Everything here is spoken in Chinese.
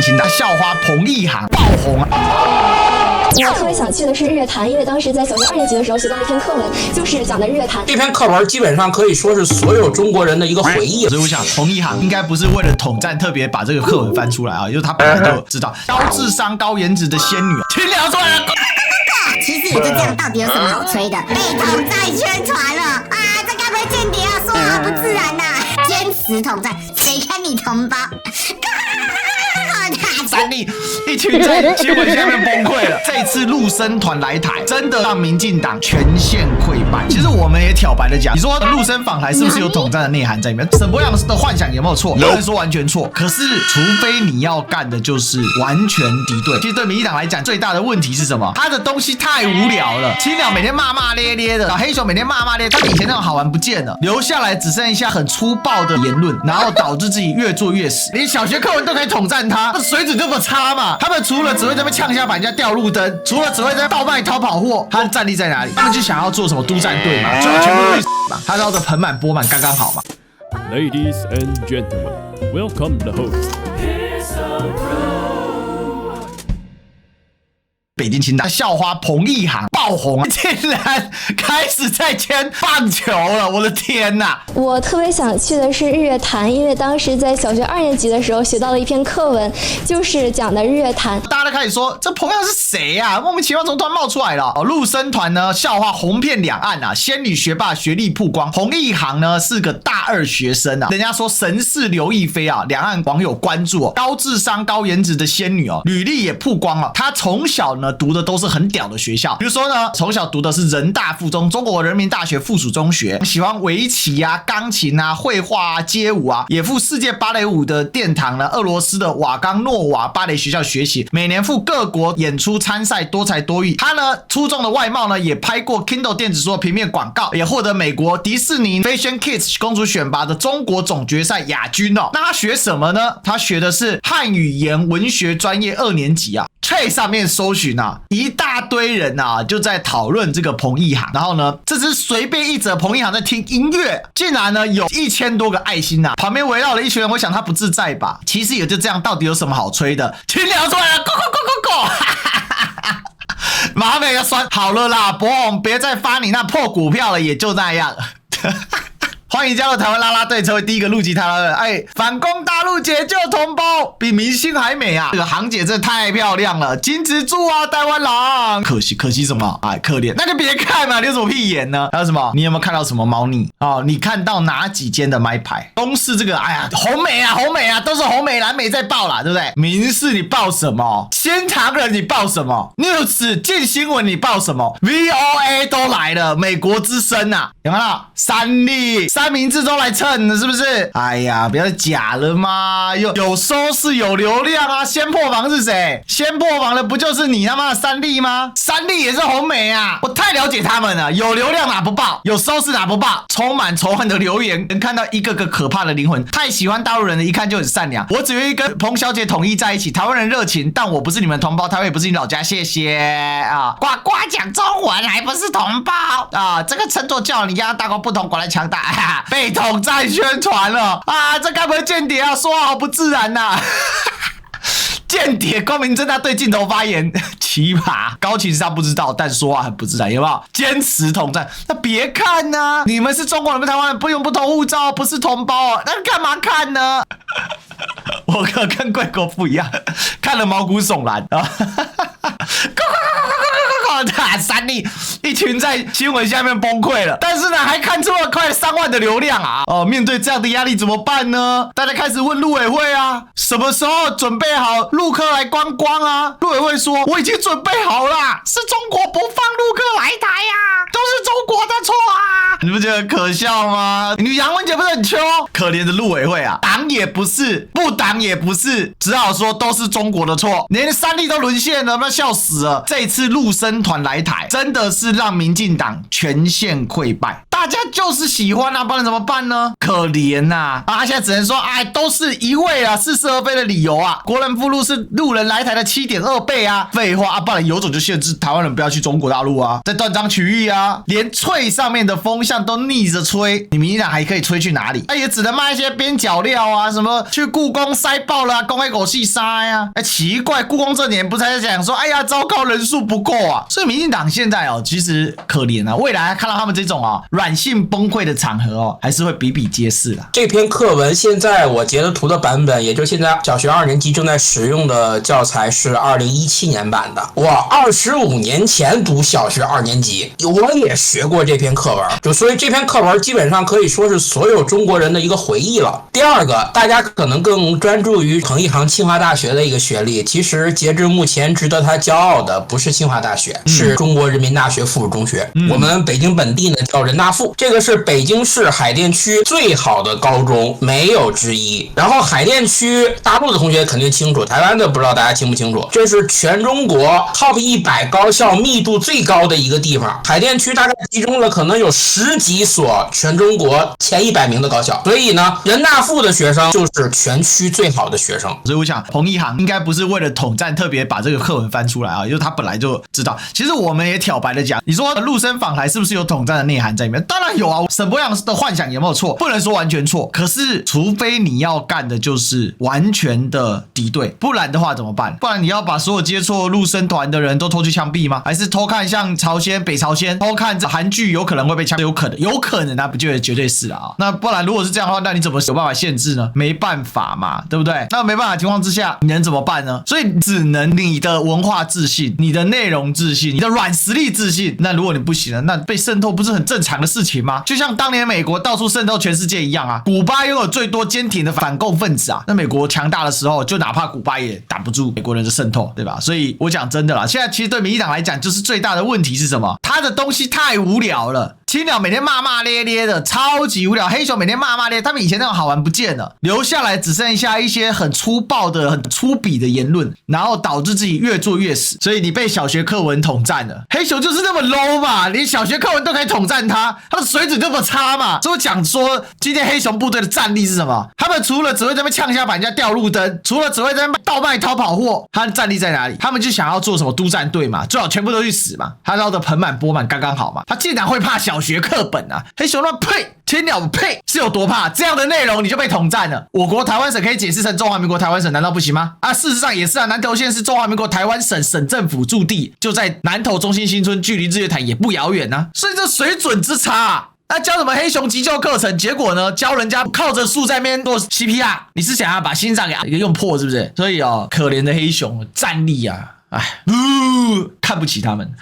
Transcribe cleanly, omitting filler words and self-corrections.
情的校花彭一航爆红我特别想去的是日月潭，因为当时在小学2年级的时候学到了一篇课文，就是讲的日月潭。这篇课文基本上可以说是所有中国人的一个回忆。所以我想，彭一航应该不是为了统战特别把这个课文翻出来啊，因为他本来就知道高智商、高颜值的仙女，请聊出来了。其实也就这样，到底有什么好吹的？被统战宣传了啊！这该不会间谍啊？说话不自然呐、坚持统战，谁看你同胞？三立一群在新闻下面崩溃了。这次陆生团来台，真的让民进党全线溃败。其实我们也挑白的讲，你说陆生访台是不是有统战的内涵在里面？沈伯洋的幻想有没有错？有人说完全错。可是除非你要干的就是完全敌对。其实对民进党来讲，最大的问题是什么？他的东西太无聊了。青鸟每天骂骂咧咧的，黑熊每天骂骂咧咧，他以前那种好玩不见了，留下来只剩下很粗暴的言论，然后导致自己越做越死。连小学课文都可以统战他，水准这么差嘛？他们除了只会在那边呛下把人家掉路灯，除了只会在倒卖逃跑货，他的战力在哪里？他们就想要做什么督战队嘛，最后全部都去死嘛。他绕着盆满钵满刚刚好嘛。Ladies and gentlemen, welcome the host. 北京清大校花彭一航爆红，竟然开始在签棒球了！我的天哪！我特别想去的是日月潭，因为当时在小学2年级的时候学到了一篇课文，就是讲的日月潭。大家都开始说这彭一航是谁啊？莫名其妙从突然冒出来了。陆生团呢，校花红遍两岸啊，仙女学霸学历曝光。彭一航呢是个大2学生啊，人家说神似刘亦菲啊，两岸网友关注高智商高颜值的仙女哦，履历也曝光了。她从小呢读的都是很屌的学校，比如说呢，从小读的是人大附中、中国人民大学附属中学，喜欢围棋啊、钢琴啊、绘画啊、街舞啊，也赴世界芭蕾舞的殿堂呢，俄罗斯的瓦冈诺瓦芭蕾学校学习，每年赴各国演出参赛，多才多艺。他呢出众的外貌呢，也拍过 Kindle 电子书的平面广告，也获得美国迪士尼 Fashion Kids 公主选拔的中国总决赛亚军哦。那他学什么呢？他学的是汉语言文学专业2年级啊。Trade 上面搜寻啊，一大堆人啊就在讨论这个彭一航，然后呢，这只随便一则彭一航在听音乐，竟然呢有1000多个爱心啊，旁边围绕了一群人，我想他不自在吧？其实也就这样，到底有什么好吹的？请聊出来了，go！ 马美要酸好了啦，博宏别再发你那破股票了，也就那样。欢迎加入台湾啦啦队，成为第一个陆籍台湾人。哎，反攻大陆，解救同胞，比明星还美啊！这个航姐真的太漂亮了，金蜘蛛啊，台湾狼。可惜什么？哎，可怜，那就别看嘛，留什么屁眼呢？还有什么？你有没有看到什么猫腻？哦，你看到哪几间的麦牌？公视这个，哎呀，红美啊，都是红美蓝美在报啦，对不对？民视你报什么？新唐人你报什么 ？News 进新闻你报什么 ？VOA 都来了，美国之声啊，有没有？三立。三明治都来蹭了，是不是？哎呀，不要假了嘛！有收视有流量啊！先破防是谁？先破防的不就是你他妈的三立吗？三立也是红媒啊！我太了解他们了，有流量哪不报？有收视哪不报？充满仇恨的留言，能看到一个个可怕的灵魂。太喜欢大陆人了，一看就很善良。我只愿意跟彭小姐统一在一起。台湾人热情，但我不是你们同胞，台湾也不是你老家，谢谢啊！呱呱讲中文还不是同胞啊！这个称作叫你家大国不同，果然强大。被统战宣传了啊！这该不会间谍啊？说话好不自然呐、间谍光明正大对镜头发言，奇葩。高情商不知道，但说话很不自然，有没有？坚持统战，那别看呢、你们是中国人，你们台湾人不用不同护照，不是同胞，那干嘛看呢？我跟贵国不一样，看了毛骨悚然啊！三立一群在新闻下面崩溃了，但是呢，还看出了快3万的流量啊！哦，面对这样的压力怎么办呢？大家开始问陆委会啊，什么时候准备好陆客来观光啊？陆委会说我已经准备好了，是中国不放陆客来台呀，都是中国的错啊！你不觉得可笑吗？你杨文杰不是很秋？可怜的陆委会啊，党也不是，不党也不是，只好说都是中国的错，连三立都沦陷了，那笑死了。这一次陆生团来台，真的是让民进党全线溃败。大家就是喜欢啊，不然怎么办呢？可怜呐！啊，现在只能说，哎，都是一味啊似是而非的理由啊。国人附录是路人来台的7.2倍啊，废话啊，不然有种就限制台湾人不要去中国大陆啊，在断章取义啊，连吹上面的风向都逆着吹，你民进党还可以吹去哪里？哎，也只能卖一些边角料啊，什么去故宫塞爆了啊，公开狗戏塞啊。哎，奇怪，故宫这年不才在讲说，哎呀，糟糕，人数不够啊，所以民进党现在哦，其实可怜啊，未来看到他们这种软性崩溃的场合还是会比比皆是啦。这篇课文现在我截的图的版本，也就现在小学2年级正在使用的教材是2017年版的。我25年前读小学2年级，我也学过这篇课文，所以这篇课文基本上可以说是所有中国人的一个回忆了。第二个，大家可能更专注于彭一航清华大学的一个学历，其实截至目前值得他骄傲的不是清华大学，是中国人民大学附属中学。我们北京本地呢叫人大附，这个是北京市海淀区最好的高中，没有之一。然后海淀区大陆的同学肯定清楚，台湾的不知道大家清不清楚，这是全中国 Top 100高校密度最高的一个地方。海淀区大概集中了可能有10几所全中国前100名的高校，所以呢，人大附的学生就是全区最好的学生。所以我想彭一航应该不是为了统战特别把这个课文翻出来啊，因为他本来就知道。其实我们也挑白的讲，你说陆生访台是不是有统战的内涵在里面？当然有啊，沈伯洋的幻想有没有错？不能说完全错，可是除非你要干的就是完全的敌对，不然的话怎么办？不然你要把所有接触陆生团的人都拖去枪毙吗？还是偷看像朝鲜、北朝鲜偷看韩剧有可能会被枪？有可能啊，不绝对是啊。那不然如果是这样的话，那你怎么有办法限制呢？没办法嘛，对不对？那没办法的情况之下，你能怎么办呢？所以只能你的文化自信、你的内容自信、你的软实力自信。那如果你不行了，那被渗透不是很正常的事情吗？就像当年美国到处渗透全世界一样啊。古巴拥有最多坚挺的反共分子啊，那美国强大的时候，就哪怕古巴也挡不住美国人的渗透，对吧？所以我讲真的啦，现在其实对民进党来讲，就是最大的问题是什么？他的东西太无聊了。青鸟每天骂骂咧咧的，超级无聊。黑熊每天骂骂咧，他们以前那种好玩不见了，留下来只剩下一些很粗暴的、很粗鄙的言论，然后导致自己越做越死。所以你被小学课文统战了，黑熊就是那么 low 嘛，连小学课文都可以统战他的水准这么差嘛。所以我讲说，今天黑熊部队的战力是什么？他们除了只会在那边呛下把人家掉路灯，除了只会在那边倒卖逃跑货，他的战力在哪里？他们就想要做什么督战队嘛，最好全部都去死嘛，他捞得盆满钵满刚刚好嘛。他竟然会怕小学课本啊？黑熊乱呸！青鸟呸！是有多怕？这样的内容你就被统战了。我国台湾省可以解释成中华民国台湾省，难道不行吗？啊，事实上也是啊。南投县是中华民国台湾省省政府驻地，就在南投中心新村，距离日月潭也不遥远啊。所以这水准之差啊。那教什么黑熊急救课程？结果呢，教人家靠着树在那边做 CPR， 你是想要把心脏给用破是不是？所以可怜的黑熊战力啊，哎，看不起他们。